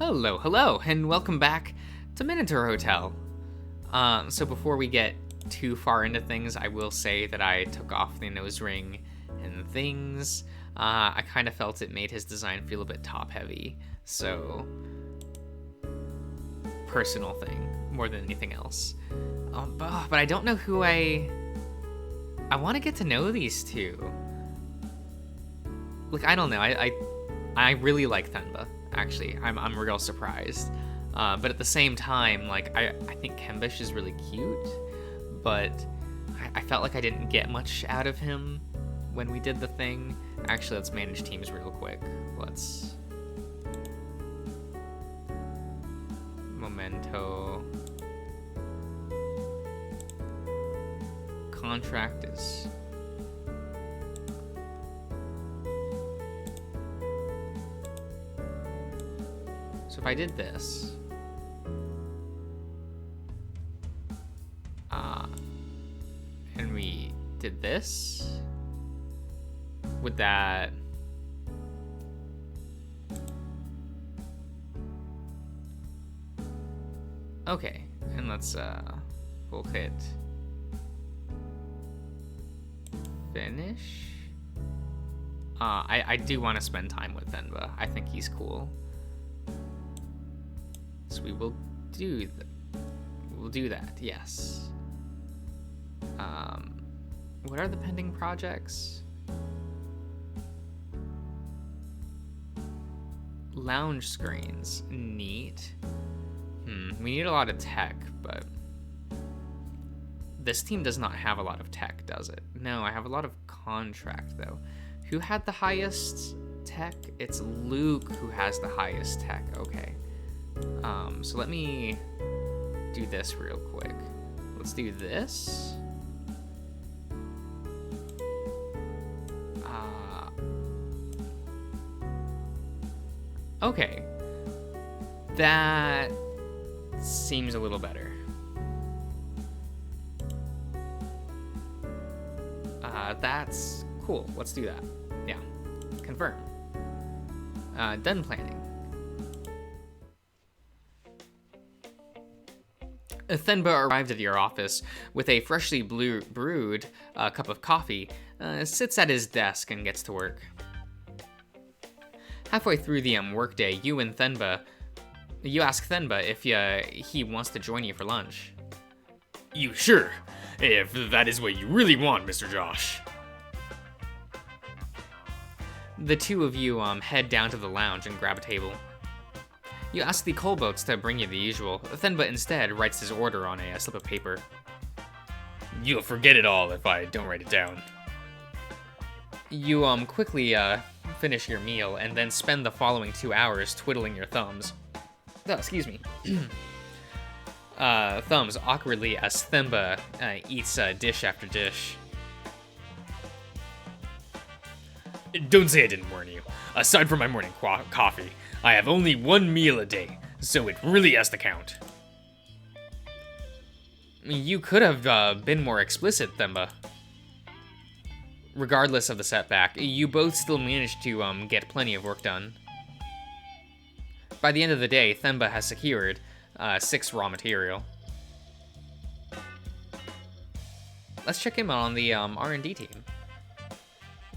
Hello, hello, and welcome back to Minotaur Hotel. So before we get too far into things, I will say that I took off the nose ring and things. I kind of felt it made his design feel a bit top-heavy, so personal thing more than anything else. But I don't know who I want to get to know these two. Like, I don't know. I really like Thenba. Actually, I'm real surprised. But at the same time, like, I think Kembish is really cute, but I felt like I didn't get much out of him when we did the thing. Actually, let's manage teams real quick. Let's... Memento. Contract is... So if I did this, and we did this, would that... Okay, and let's, we'll hit finish. I do want to spend time with Thenba. I think he's cool. So we will do that, yes. What are the pending projects? Lounge screens, neat. We need a lot of tech, but this team does not have a lot of tech, does it? No, I have a lot of contract, though. Who had the highest tech? It's Luke who has the highest tech, okay. So let me do this real quick. Let's do this. Okay. That seems a little better. That's cool. Let's do that. Yeah. Confirm. Done planning. Thenba arrived at your office with a freshly brewed cup of coffee, sits at his desk and gets to work. Halfway through the workday, you ask Thenba if he wants to join you for lunch. You sure? If that is what you really want, Mr. Josh. The two of you head down to the lounge and grab a table. You ask the coalboats to bring you the usual. Thenba instead writes his order on a slip of paper. You'll forget it all if I don't write it down. You quickly finish your meal and then spend the following 2 hours twiddling your thumbs. Oh, excuse me. Thumbs awkwardly as Thenba eats dish after dish. Don't say I didn't warn you. Aside from my morning coffee, I have only one meal a day, so it really has to count. You could have been more explicit, Thenba. Regardless of the setback, you both still managed to get plenty of work done. By the end of the day, Thenba has secured 6 raw material. Let's check in on the R&D team.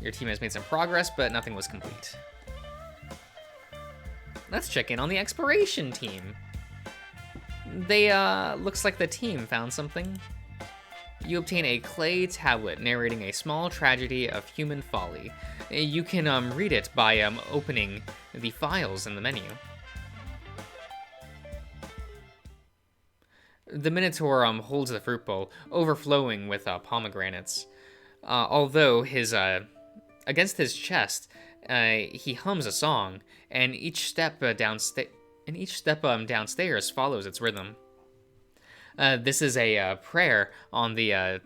Your team has made some progress, but nothing was complete. Let's check in on the exploration team. They, looks like the team found something. You obtain a clay tablet narrating a small tragedy of human folly. You can read it by opening the files in the menu. The Minotaur holds the fruit bowl, overflowing with pomegranates. Although against his chest, he hums a song, and each step downstairs follows its rhythm. This is a prayer on the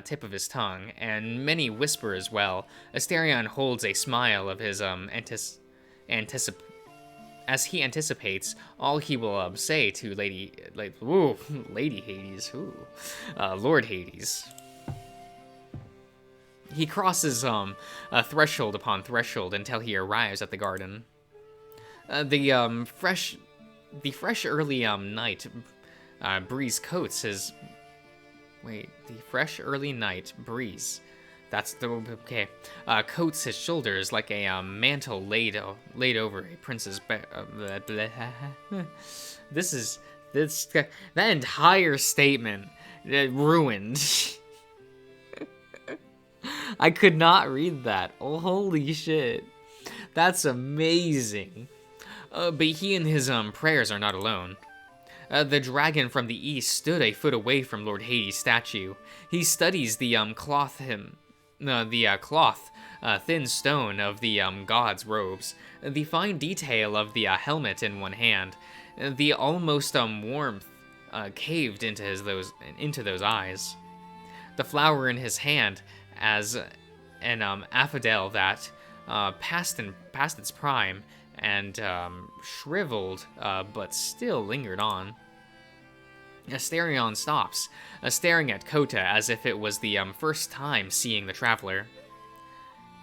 tip of his tongue, and many whisper as well. Therion holds a smile of his as he anticipates all he will say to Lady Hades, Lord Hades. He crosses threshold upon threshold until he arrives at the garden. The fresh early night breeze coats his. Wait, the fresh early night breeze. That's the okay. Coats his shoulders like a mantle laid over a prince's. This that entire statement ruined. I could not read that. Oh, holy shit. That's amazing. But he and his prayers are not alone. The dragon from the east stood a foot away from Lord Hades' statue. He studies the thin stone of the god's robes, the fine detail of the helmet in one hand, the almost warmth caved into those eyes, the flower in his hand as an affodel that past its prime and shriveled but still lingered on. Therion stops, staring at Kota as if it was the first time seeing the traveler.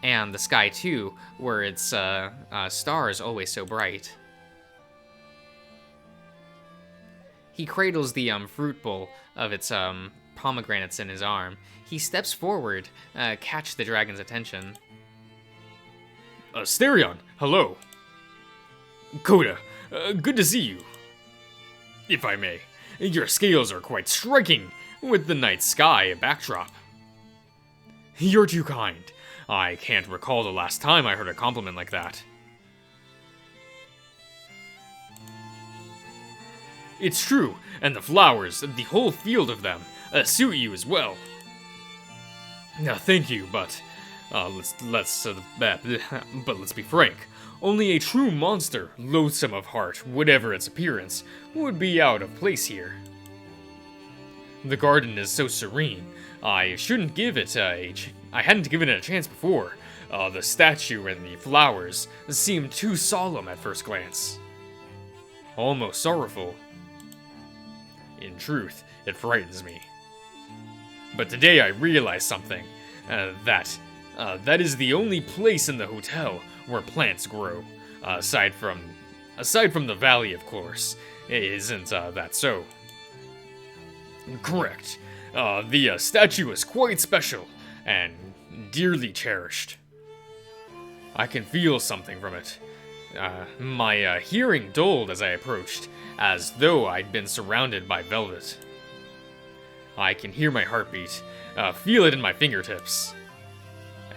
And the sky too, were its stars always so bright. He cradles the fruit bowl of its pomegranates in his arm. He steps forward, catch the dragon's attention. Therion, hello. Kota, good to see you. If I may, your scales are quite striking, with the night sky a backdrop. You're too kind. I can't recall the last time I heard a compliment like that. It's true, and the flowers, the whole field of them, suit you as well. Thank you, but let's be frank. Only a true monster, loathsome of heart, whatever its appearance, would be out of place here. The garden is so serene. I hadn't given it a chance before. The statue and the flowers seemed too solemn at first glance. Almost sorrowful. In truth, it frightens me. But today I realized something. That is the only place in the hotel where plants grow. Aside from the valley, of course. Isn't that so? Correct. The statue is quite special and dearly cherished. I can feel something from it. My hearing dulled as I approached, as though I'd been surrounded by velvet. I can hear my heartbeat, feel it in my fingertips.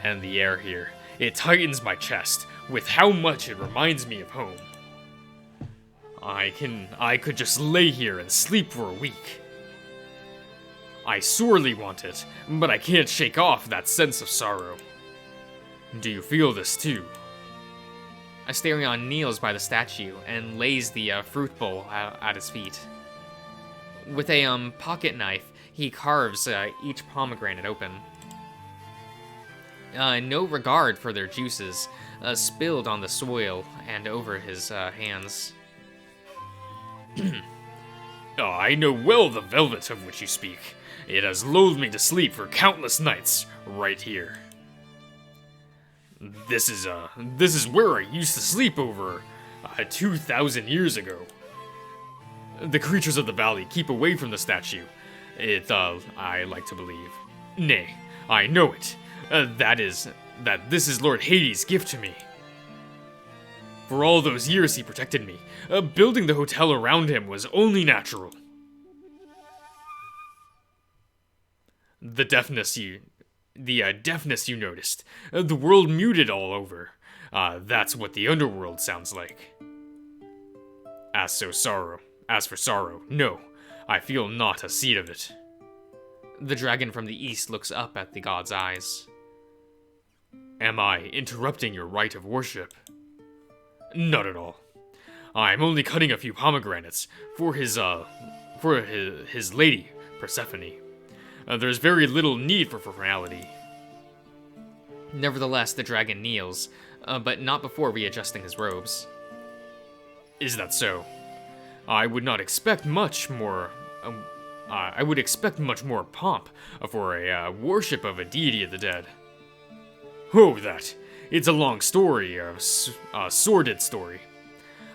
And the air here, it tightens my chest with how much it reminds me of home. I could just lay here and sleep for a week. I sorely want it, but I can't shake off that sense of sorrow. Do you feel this too? Asterion kneels by the statue and lays the fruit bowl at his feet. With a pocket knife, he carves each pomegranate open. No regard for their juices, spilled on the soil and over his hands. I know well the velvet of which you speak. It has lulled me to sleep for countless nights, right here. This is where I used to sleep over 2,000 years ago. The creatures of the valley keep away from the statue. I like to believe. Nay, I know it. That this is Lord Hades' gift to me. For all those years he protected me. Building the hotel around him was only natural. The deafness you noticed. The world muted all over. That's what the underworld sounds like. As for sorrow, no, I feel not a seed of it. The dragon from the east looks up at the god's eyes. Am I interrupting your rite of worship? Not at all. I'm only cutting a few pomegranates for his lady, Persephone. There's very little need for formality. Nevertheless, the dragon kneels, but not before readjusting his robes. Is that so? I would not expect much more. I would expect much more pomp for a worship of a deity of the dead. Oh, that. It's a long story, a sordid story.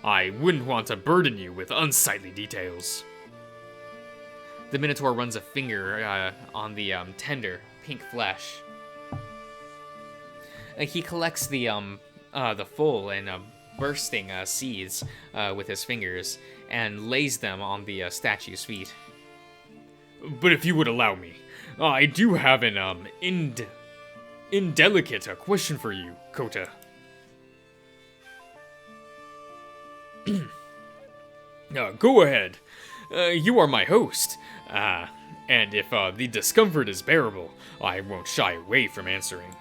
I wouldn't want to burden you with unsightly details. The Minotaur runs a finger on the tender, pink flesh. He collects the full and bursting seeds with his fingers and lays them on the statue's feet. But if you would allow me, I do have an indelicate question for you, Kota. Go ahead. You are my host. And if the discomfort is bearable, I won't shy away from answering.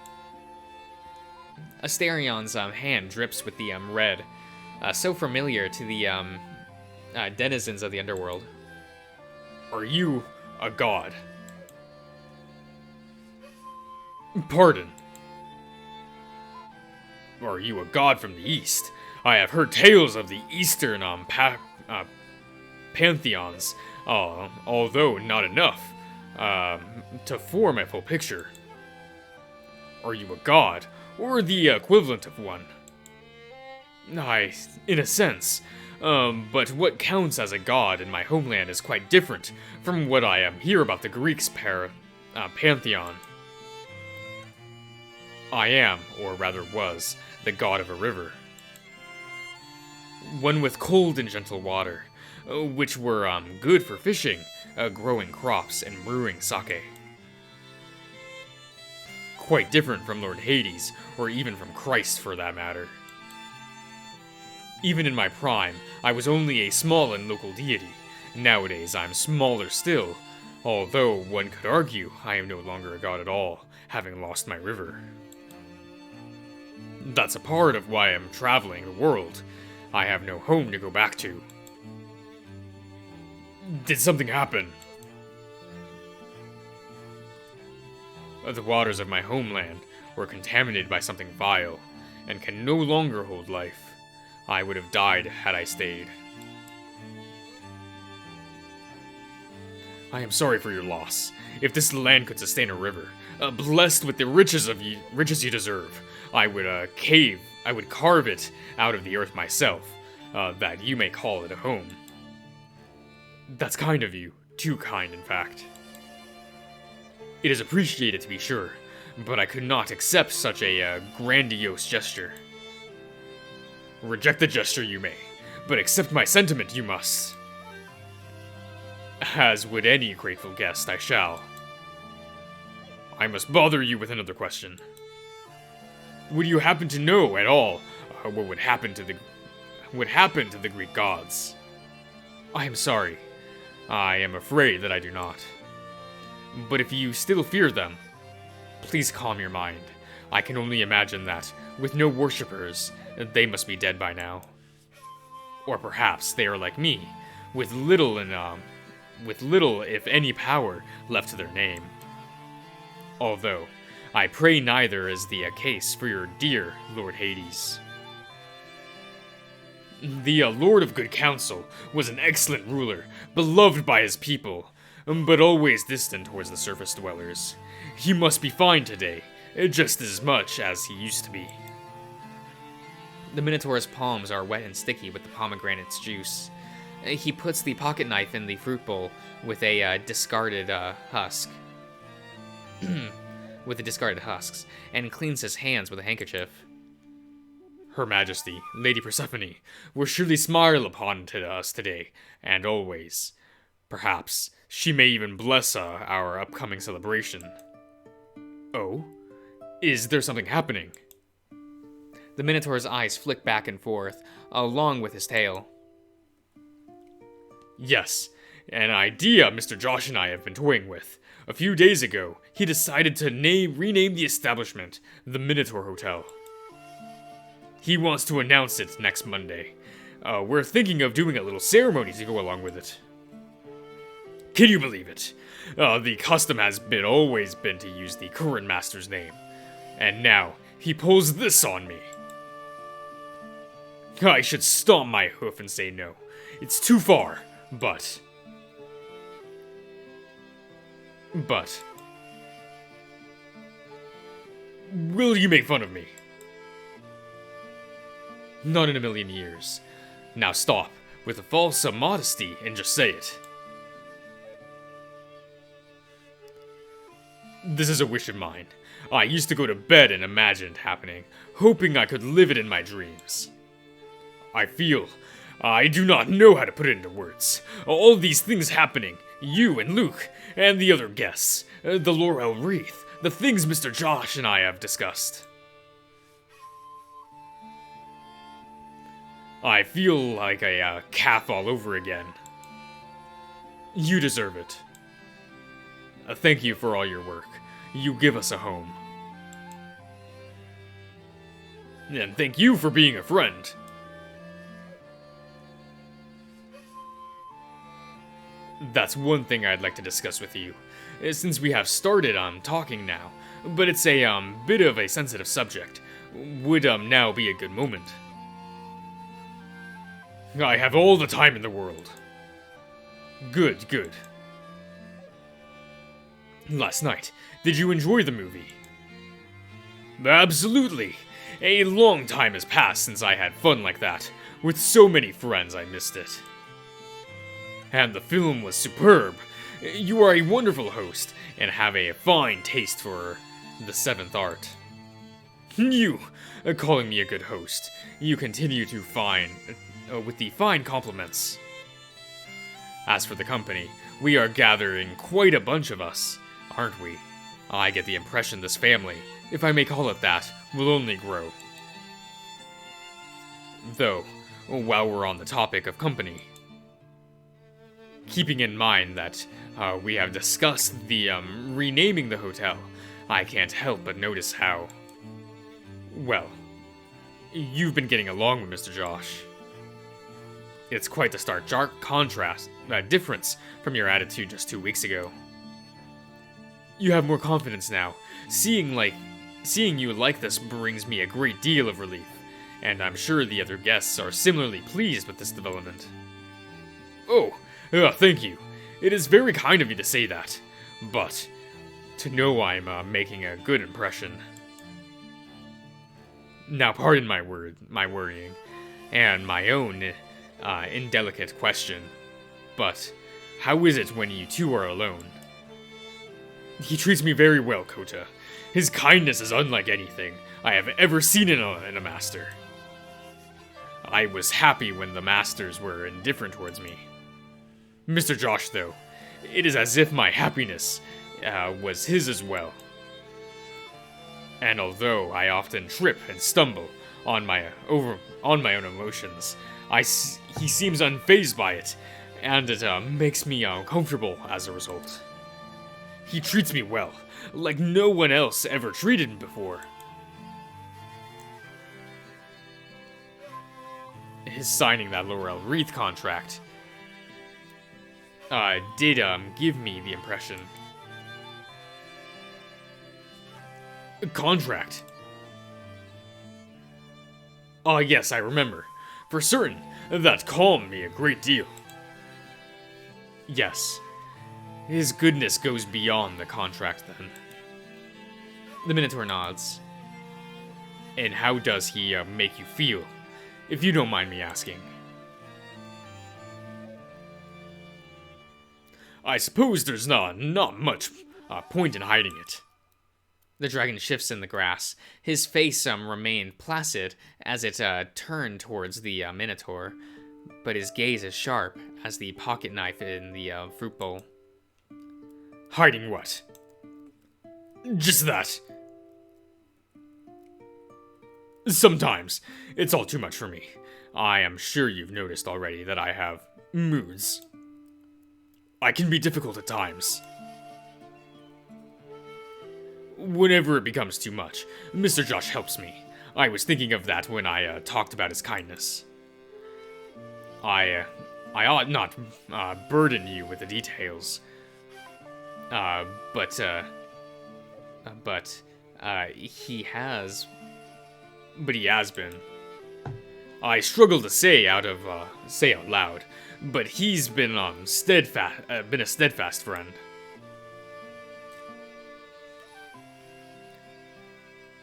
Therion's hand drips with the red, so familiar to the denizens of the underworld. Are you a god? Pardon. Are you a god from the east? I have heard tales of the eastern pantheons, although not enough to form a full picture. Are you a god, or the equivalent of one? In a sense. But what counts as a god in my homeland is quite different from what I hear about the Greeks' pantheon. I am, or rather was, the god of a river. One with cold and gentle water, which were good for fishing, growing crops, and brewing sake. Quite different from Lord Hades, or even from Christ for that matter. Even in my prime, I was only a small and local deity. Nowadays, I'm smaller still, although one could argue I am no longer a god at all, having lost my river. That's a part of why I'm traveling the world. I have no home to go back to. Did something happen? The waters of my homeland were contaminated by something vile, and can no longer hold life. I would have died had I stayed. I am sorry for your loss. If this land could sustain a river, blessed with the riches you deserve, I would carve it out of the earth myself, that you may call it a home. That's kind of you. Too kind, in fact. It is appreciated, to be sure, but I could not accept such a grandiose gesture. Reject the gesture you may, but accept my sentiment you must. As would any grateful guest, I shall. I must bother you with another question. Would you happen to know at all what would happen to the Greek gods? I am sorry. I am afraid that I do not. But if you still fear them, please calm your mind. I can only imagine that, with no worshippers, they must be dead by now. Or perhaps they are like me, with little, if any, power left to their name. Although, I pray neither is the case for your dear Lord Hades. The Lord of Good Counsel was an excellent ruler, beloved by his people, but always distant towards the surface dwellers. He must be fine today, just as much as he used to be. The Minotaur's palms are wet and sticky with the pomegranate's juice. He puts the pocket knife in the fruit bowl with a discarded husk. with the discarded husks, and cleans his hands with a handkerchief. Her Majesty, Lady Persephone, will surely smile upon us today, and always. Perhaps she may even bless our upcoming celebration. Oh? Is there something happening? The Minotaur's eyes flick back and forth, along with his tail. Yes, an idea Mr. Josh and I have been toying with. A few days ago, he decided to rename the establishment the Minotaur Hotel. He wants to announce it next Monday. We're thinking of doing a little ceremony to go along with it. Can you believe it? The custom has always been to use the current master's name. And now, he pulls this on me. I should stomp my hoof and say no. It's too far, but... Will you make fun of me? Not in a million years. Now stop, with a false modesty, and just say it. This is a wish of mine. I used to go to bed and imagine it happening, hoping I could live it in my dreams. I do not know how to put it into words. All these things happening, you and Luke, and the other guests, the laurel wreath, the things Mr. Josh and I have discussed. I feel like a calf all over again. You deserve it. Thank you for all your work. You give us a home. And thank you for being a friend. That's one thing I'd like to discuss with you, since we have started talking now, but it's a bit of a sensitive subject. Would now be a good moment? I have all the time in the world. Good, good. Last night, did you enjoy the movie? Absolutely. A long time has passed since I had fun like that. With so many friends, I missed it. And the film was superb. You are a wonderful host, and have a fine taste for the seventh art. You, calling me a good host, you continue to with the fine compliments. As for the company, we are gathering quite a bunch of us, aren't we? I get the impression this family, if I may call it that, will only grow. Though, while we're on the topic of company, keeping in mind that we have discussed the renaming the hotel, I can't help but notice how, well, you've been getting along with Mr. Josh. It's quite the stark difference from your attitude just 2 weeks ago. You have more confidence now. Seeing you like this brings me a great deal of relief, and I'm sure the other guests are similarly pleased with this development. Oh, thank you. It is very kind of you to say that, but to know I'm making a good impression. Now, pardon my worrying, and my own indelicate question, but how is it when you two are alone? He treats me very well, Kota. His kindness is unlike anything I have ever seen in a master. I was happy when the masters were indifferent towards me. Mr. Josh, though, it is as if my happiness was his as well. And although I often trip and stumble on my own emotions, he seems unfazed by it, and it makes me uncomfortable as a result. He treats me well, like no one else ever treated me before. His signing that Laurel Wreath contract did give me the impression. A contract? Ah, yes, I remember. For certain, that calmed me a great deal. Yes. His goodness goes beyond the contract, then. The Minotaur nods. And how does he make you feel, if you don't mind me asking? I suppose there's not much point in hiding it. The dragon shifts in the grass. His face remained placid as it turned towards the Minotaur, but his gaze is sharp as the pocket knife in the fruit bowl. Hiding what? Just that. Sometimes, it's all too much for me. I am sure you've noticed already that I have moods. I can be difficult at times. Whenever it becomes too much, Mr. Josh helps me. I was thinking of that when I talked about his kindness. I ought not burden you with the details. But he has been. I struggle to say out loud, but he's been a steadfast friend.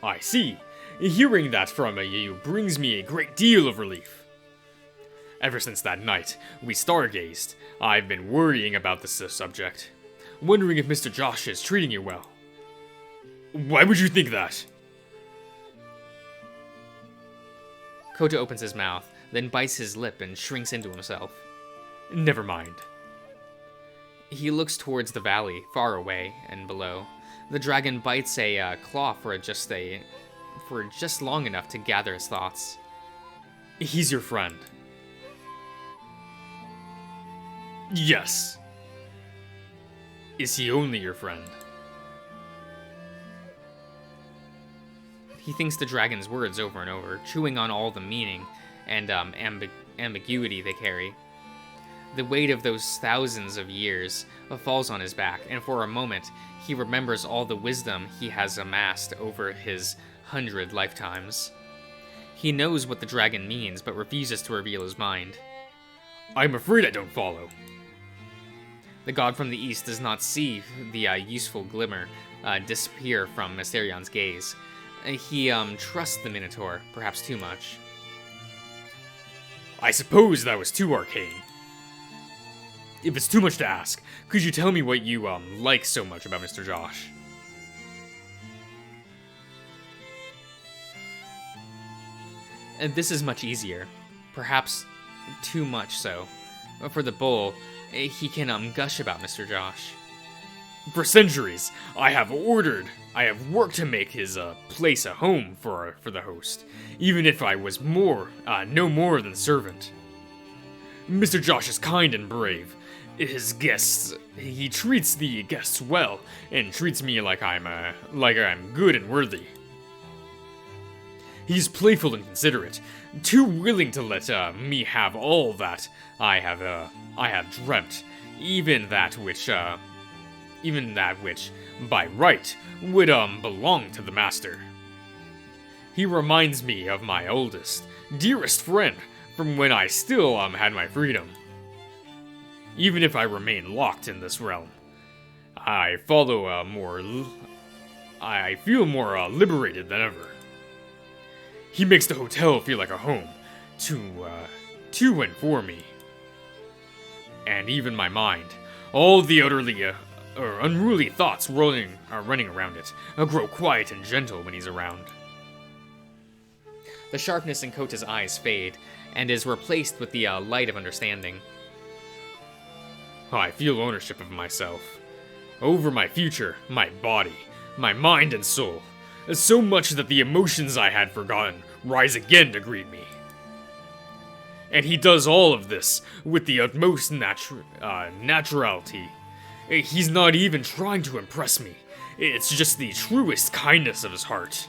I see. Hearing that from you brings me a great deal of relief. Ever since that night we stargazed, I've been worrying about this subject. Wondering if Mr. Josh is treating you well. Why would you think that? Kota opens his mouth, then bites his lip and shrinks into himself. Never mind. He looks towards the valley, far away and below. The dragon bites a claw for just long enough to gather his thoughts. He's your friend. Yes. Is he only your friend? He thinks the dragon's words over and over, chewing on all the meaning and ambiguity they carry. The weight of those thousands of years falls on his back, and for a moment, he remembers all the wisdom he has amassed over his 100 lifetimes. He knows what the dragon means, but refuses to reveal his mind. I'm afraid I don't follow. The god from the east does not see the useful glimmer disappear from Therion's gaze. He trusts the Minotaur, perhaps too much. I suppose that was too arcane. If it's too much to ask, could you tell me what you like so much about Mr. Josh? This is much easier. Perhaps too much so. For the bull, he can gush about Mr. Josh. For centuries, I have worked to make his place a home for the host, even if I was no more than servant. Mr. Josh is kind and brave. He treats the guests well, and treats me like I'm good and worthy. He's playful and considerate, too willing to let me have all that I have dreamt, even that which, by right, would belong to the master. He reminds me of my oldest, dearest friend from when I still had my freedom. Even if I remain locked in this realm, I feel more liberated than ever. He makes the hotel feel like a home, to and for me. And even my mind, all the utterly unruly thoughts running around it, grow quiet and gentle when he's around. The sharpness in Kota's eyes fade, and is replaced with the light of understanding. I feel ownership of myself, over my future, my body, my mind and soul, so much that the emotions I had forgotten rise again to greet me. And he does all of this with the utmost naturality. He's not even trying to impress me. It's just the truest kindness of his heart.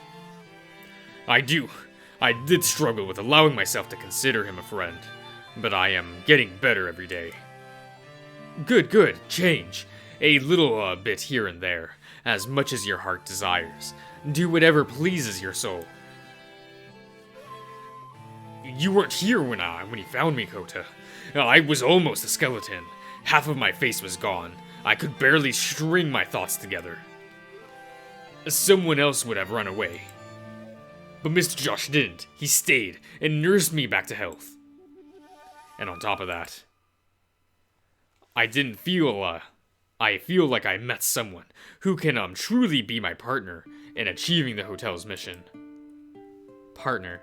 I did struggle with allowing myself to consider him a friend, but I am getting better every day. Good, change. A little bit here and there, as much as your heart desires. Do whatever pleases your soul. You weren't here when he found me, Kota. I was almost a skeleton. Half of my face was gone. I could barely string my thoughts together. Someone else would have run away. But Mr. Josh didn't. He stayed and nursed me back to health. And on top of that, I feel like I met someone who can truly be my partner in achieving the hotel's mission. Partner.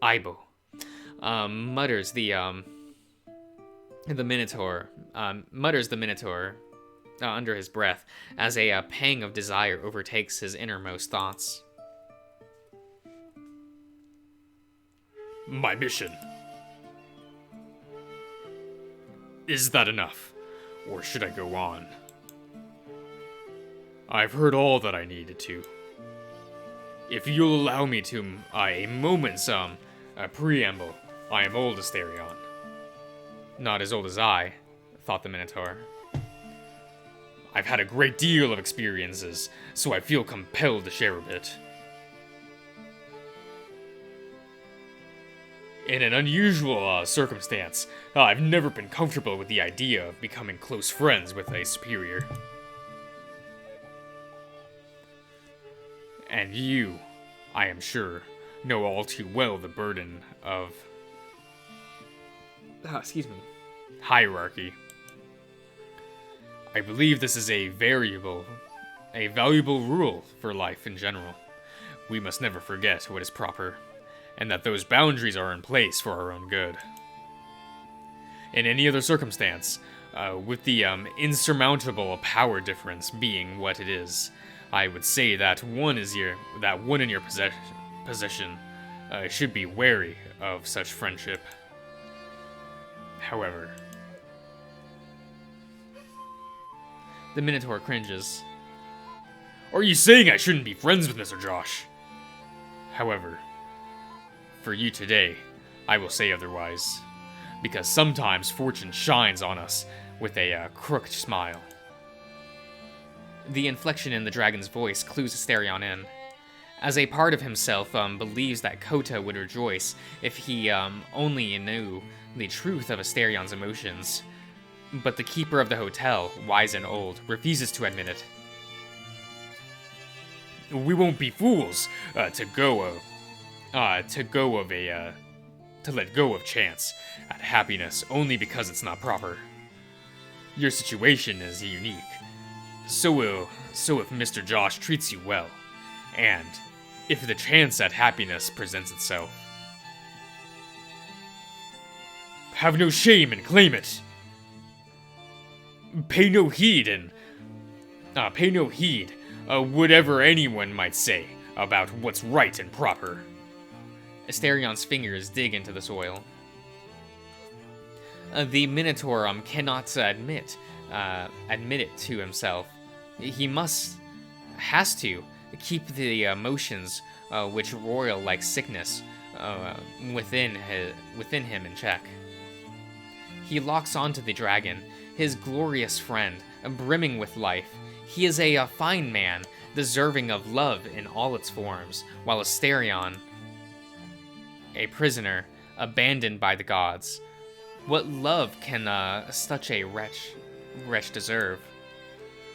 Aibo. Mutters the Minotaur. Mutters the Minotaur under his breath as a pang of desire overtakes his innermost thoughts. My mission. Is that enough? Or should I go on? I've heard all that I needed to. If you'll allow me to a moment's preamble, I am old as Therion. Not as old as I, thought the Minotaur. I've had a great deal of experiences, so I feel compelled to share a bit. In an unusual circumstance, I've never been comfortable with the idea of becoming close friends with a superior. And you, I am sure, know all too well the burden of Excuse me. Hierarchy. I believe this is a valuable rule for life in general. We must never forget what is proper, and that those boundaries are in place for our own good. In any other circumstance, with the insurmountable power difference being what it is, I would say that one in your position should be wary of such friendship. However, the Minotaur cringes. Are you saying I shouldn't be friends with Mr. Josh? However, for you today, I will say otherwise, because sometimes fortune shines on us with a crooked smile. The inflection in the dragon's voice clues Therion in, as a part of himself believes that Kota would rejoice if he only knew the truth of Asterion's emotions. But the keeper of the hotel, wise and old, refuses to admit it. We won't be fools to let go of chance at happiness only because it's not proper. Your situation is unique. So if Mr. Josh treats you well, and if the chance at happiness presents itself, have no shame and claim it. Pay no heed whatever anyone might say about what's right and proper. Asterion's fingers dig into the soil. The Minotaur cannot admit it to himself. He has to keep the emotions which roil like sickness within him in check. He locks onto the dragon, his glorious friend, brimming with life. He is a fine man, deserving of love in all its forms, while Therion, a prisoner, abandoned by the gods. What love can such a wretch deserve?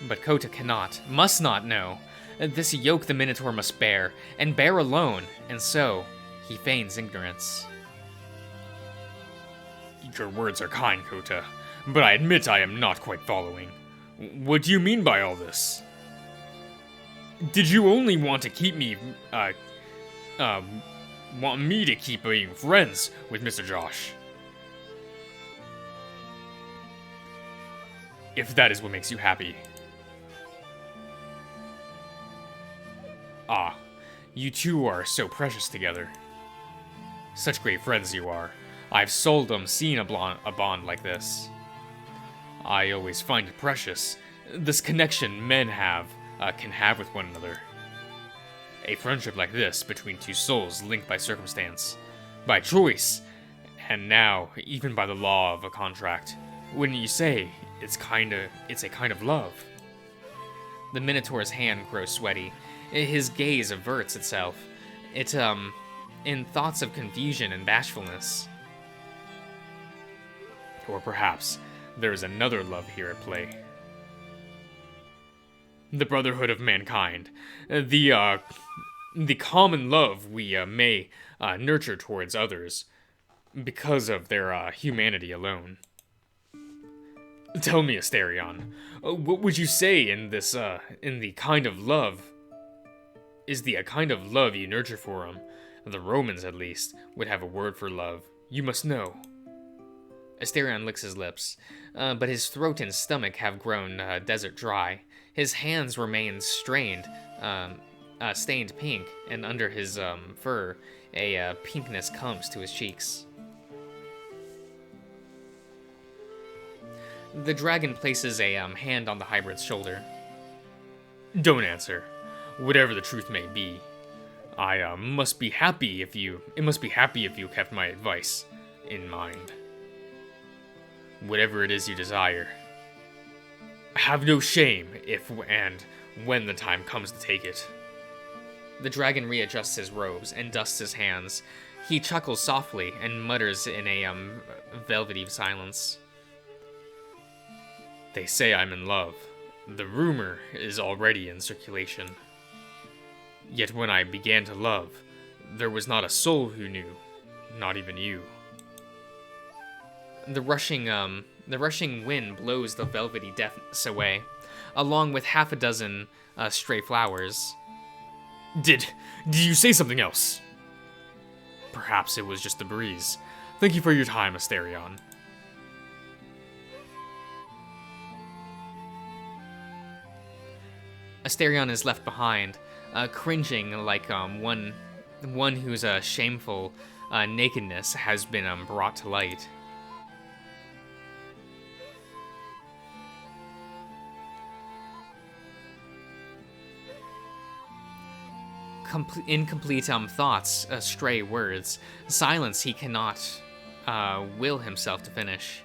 But Kota must not know. This yoke the Minotaur must bear, and bear alone, and so he feigns ignorance. Your words are kind, Kota, but I admit I am not quite following. What do you mean by all this? Did you only want to keep me, want me to keep being friends with Mr. Josh? If that is what makes you happy. Ah, you two are so precious together. Such great friends you are. I've seldom seen a bond like this. I always find it precious, this connection men can have with one another. A friendship like this between two souls linked by circumstance, by choice, and now even by the law of a contract. Wouldn't you say it's a kind of love? The Minotaur's hand grows sweaty. His gaze averts itself. In thoughts of confusion and bashfulness. Or perhaps there is another love here at play. The brotherhood of mankind. The common love we may nurture towards others because of their humanity alone. Tell me, Therion, what would you say in the kind of love? Is the kind of love you nurture for them? The Romans, at least, would have a word for love. You must know. Therion licks his lips, but his throat and stomach have grown desert dry. His hands remain stained pink, and under his fur, a pinkness comes to his cheeks. The dragon places a hand on the hybrid's shoulder. Don't answer. Whatever the truth may be, it must be happy if you kept my advice in mind. Whatever it is you desire. Have no shame if and when the time comes to take it. The dragon readjusts his robes and dusts his hands. He chuckles softly and mutters in a velvety silence. They say I'm in love. The rumor is already in circulation. Yet when I began to love, there was not a soul who knew, not even you. The rushing wind blows the velvety deftness away, along with half a dozen stray flowers. Did you say something else? Perhaps it was just the breeze. Thank you for your time, Therion. Asterion is left behind, cringing like one whose shameful nakedness has been brought to light. Incomplete thoughts, stray words, silence he cannot will himself to finish.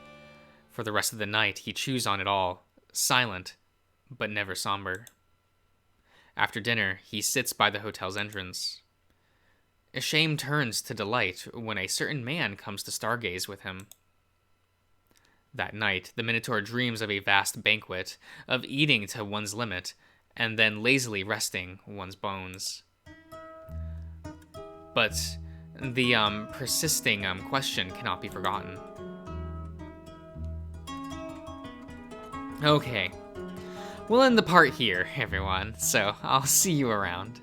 For the rest of the night, he chews on it all, silent, but never somber. After dinner, he sits by the hotel's entrance. Shame turns to delight when a certain man comes to stargaze with him. That night, the Minotaur dreams of a vast banquet, of eating to one's limit, and then lazily resting one's bones. But the persisting question cannot be forgotten. Okay, we'll end the part here, everyone, so I'll see you around.